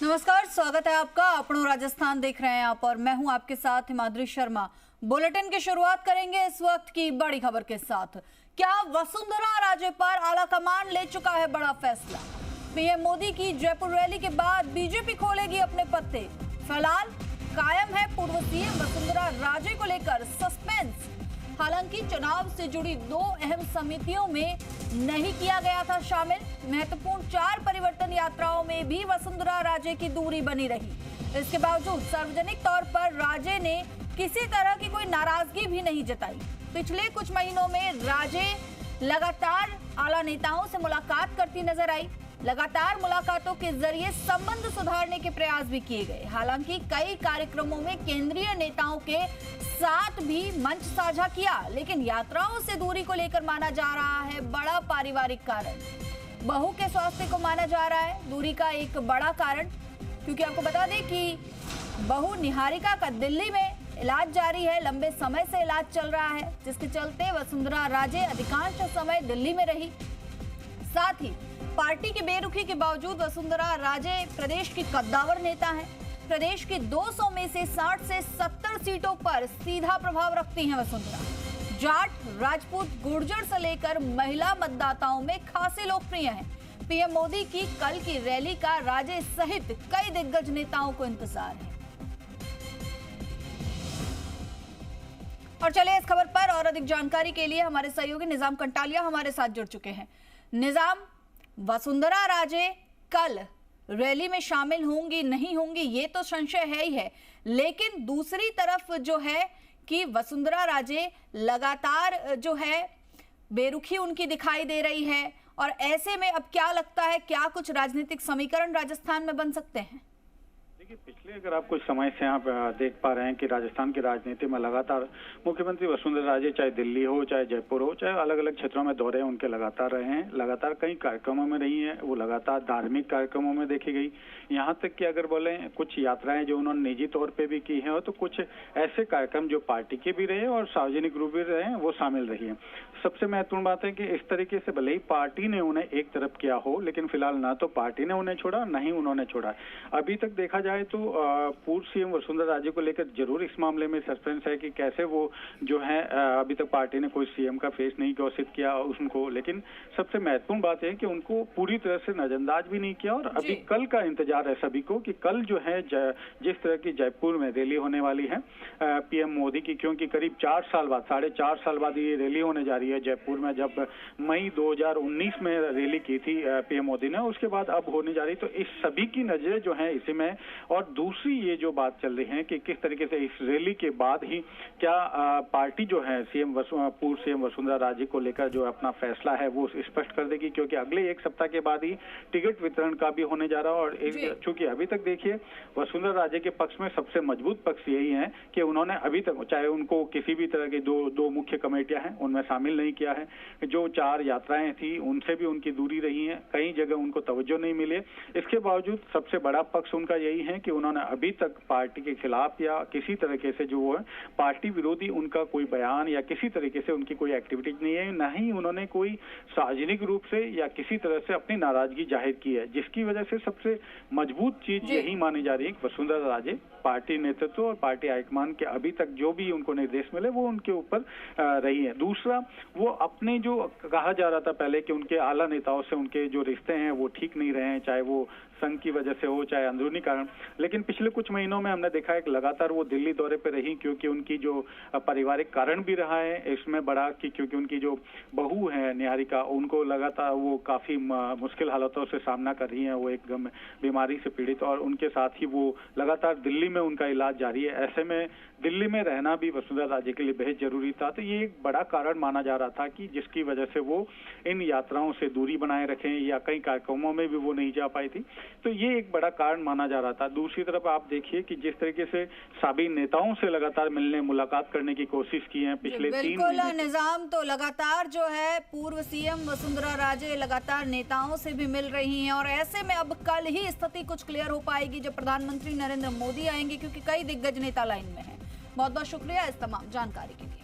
नमस्कार, स्वागत है आपका। अपनों राजस्थान देख रहे हैं आप और मैं हूं आपके साथ हिमाद्री शर्मा। बुलेटिन की शुरुआत करेंगे इस वक्त की बड़ी खबर के साथ। क्या वसुंधरा राजे पर आलाकमान ले चुका है बड़ा फैसला? पीएम मोदी की जयपुर रैली के बाद बीजेपी खोलेगी अपने पत्ते। फिलहाल कायम है पूर्व सीएम वसुंधरा राजे को लेकर सस्पेंस। हालांकि चुनाव से जुड़ी दो अहम समितियों में नहीं किया गया था शामिल। महत्वपूर्ण 4 परिवर्तन यात्राओं में भी वसुंधरा राजे की दूरी बनी रही। इसके बावजूद सार्वजनिक तौर पर राजे ने किसी तरह की कोई नाराजगी भी नहीं जताई। पिछले कुछ महीनों में राजे लगातार आला नेताओं से मुलाकात करती नजर आई। लगातार मुलाकातों के जरिए संबंध सुधारने के प्रयास भी किए गए। हालांकि कई कार्यक्रमों में केंद्रीय नेताओं के साथ भी मंच साझा किया, लेकिन यात्राओं से दूरी को लेकर माना जा रहा है बड़ा पारिवारिक कारण। बहू के स्वास्थ्य को माना जा रहा है दूरी का एक बड़ा कारण, क्योंकि आपको बता दें कि बहू निहारिका का दिल्ली में इलाज जारी है। लंबे समय से इलाज चल रहा है, जिसके चलते वसुंधरा राजे अधिकांश समय दिल्ली में रही। साथ ही पार्टी की बेरुखी के बावजूद वसुंधरा राजे प्रदेश की कद्दावर नेता हैं। प्रदेश की 200 में से 60 से 70 सीटों पर सीधा प्रभाव रखती हैं वसुंधरा। जाट, राजपूत, गुर्जर से लेकर महिला मतदाताओं में खासे लोकप्रिय हैं। पीएम मोदी की कल की रैली का राजे सहित कई दिग्गज नेताओं को इंतजार है। और चलिए इस खबर पर और अधिक जानकारी के लिए हमारे सहयोगी निजाम कंटालिया हमारे साथ जुड़ चुके हैं। निजाम, वसुंधरा राजे कल रैली में शामिल होंगी नहीं होंगी ये तो संशय है ही है, लेकिन दूसरी तरफ जो है कि वसुंधरा राजे लगातार जो है बेरुखी उनकी दिखाई दे रही है। और ऐसे में अब क्या लगता है, क्या कुछ राजनीतिक समीकरण राजस्थान में बन सकते हैं? देखिए, पिछले अगर आप कुछ समय से आप देख पा रहे हैं कि राजस्थान की राजनीति में लगातार मुख्यमंत्री वसुंधरा राजे चाहे दिल्ली हो, चाहे जयपुर हो, चाहे अलग अलग क्षेत्रों में दौरे उनके लगातार रहे हैं। लगातार कई कार्यक्रमों में रही हैं, वो लगातार धार्मिक कार्यक्रमों में देखी गई। यहाँ तक कि अगर बोले कुछ यात्राएं जो उन्होंने निजी तौर पर भी की हैं, तो कुछ ऐसे कार्यक्रम जो पार्टी के भी रहे और सार्वजनिक रूप भी रहे वो शामिल रही है। सबसे महत्वपूर्ण बात है कि इस तरीके से भले ही पार्टी ने उन्हें एक तरफ किया हो, लेकिन फिलहाल ना तो पार्टी ने उन्हें छोड़ा, न ही उन्होंने छोड़ा। अभी तक देखा जाए तो पूर्व सीएम वसुंधरा राजे को लेकर जरूर इस मामले में सस्पेंस है कि कैसे वो जो है अभी तक पार्टी ने कोई सीएम का फेस नहीं घोषित किया उनको। लेकिन सबसे महत्वपूर्ण बात है कि उनको पूरी तरह से नजरअंदाज भी नहीं किया। और अभी कल का इंतजार है सभी को कि कल जो है जिस तरह की जयपुर में रैली होने वाली है पीएम मोदी की, क्योंकि करीब 4 साल बाद, 4.5 साल बाद ये रैली होने जा रही है जयपुर में। जब मई 2019 में रैली की थी पीएम मोदी ने, उसके बाद अब होने जा रही। तो इस सभी की नजरें जो है इसी में। और दूसरी ये जो बात चल रही है कि किस तरीके से इस रैली के बाद ही क्या पार्टी जो है पूर्व सीएम वसुंधरा राजे को लेकर जो अपना फैसला है वो स्पष्ट कर देगी, क्योंकि अगले 1 सप्ताह के बाद ही टिकट वितरण का भी होने जा रहा है। और चूंकि अभी तक देखिए वसुंधरा राजे के पक्ष में सबसे मजबूत पक्ष यही है कि उन्होंने अभी तक, चाहे उनको किसी भी तरह की दो मुख्य कमेटियां हैं उनमें शामिल नहीं किया है। जो 4 यात्राएं थी उनसे भी उनकी दूरी रही है, कई जगह उनको तवज्जो नहीं मिले। इसके बावजूद सबसे बड़ा पक्ष उनका यही है कि उन्होंने अभी तक पार्टी के खिलाफ या किसी तरीके से जो है पार्टी विरोधी उनका कोई बयान या किसी तरीके से उनकी कोई एक्टिविटीज नहीं है, ना ही उन्होंने कोई सार्वजनिक रूप से या किसी तरह से अपनी नाराजगी जाहिर की है। जिसकी वजह से सबसे मजबूत चीज यही मानी जा रही है कि वसुंधरा राजे पार्टी नेतृत्व और पार्टी हाईकमान के अभी तक जो भी उनको निर्देश मिले वो उनके ऊपर रही है। दूसरा, वो अपने जो कहा जा रहा था पहले कि उनके आला नेताओं से उनके जो रिश्ते हैं वो ठीक नहीं रहे हैं, चाहे वो संघ की वजह से हो चाहे अंदरूनी कारण। लेकिन पिछले कुछ महीनों में हमने देखा है कि लगातार वो दिल्ली दौरे पे रही, क्योंकि उनकी जो पारिवारिक कारण भी रहा है इसमें बड़ा कि क्योंकि उनकी जो बहू है निहारिका, उनको लगातार वो काफी मुश्किल हालातों से सामना कर रही है, वो एक बीमारी से पीड़ित, और उनके साथ ही वो लगातार दिल्ली में उनका इलाज जारी है। ऐसे में दिल्ली में रहना भी वसुंधरा राजे के लिए बेहद जरूरी था। तो ये एक बड़ा कारण माना जा रहा था कि जिसकी वजह से वो इन यात्राओं से दूरी बनाए रखें या कई कार्यक्रमों में भी वो नहीं जा पाई थी। तो ये एक बड़ा कारण माना जा रहा था। दूसरी तरफ आप देखिए कि जिस तरीके से सभी नेताओं से लगातार मिलने मुलाकात करने की कोशिश की है पिछले 3 महीने। निजाम, तो लगातार जो है पूर्व सीएम वसुंधरा राजे लगातार नेताओं से भी मिल रही हैं, और ऐसे में अब कल ही स्थिति कुछ क्लियर हो पाएगी जब प्रधानमंत्री नरेंद्र मोदी आएंगे, क्योंकि कई दिग्गज नेता लाइन में हैं। बहुत बहुत शुक्रिया इस तमाम जानकारी के लिए।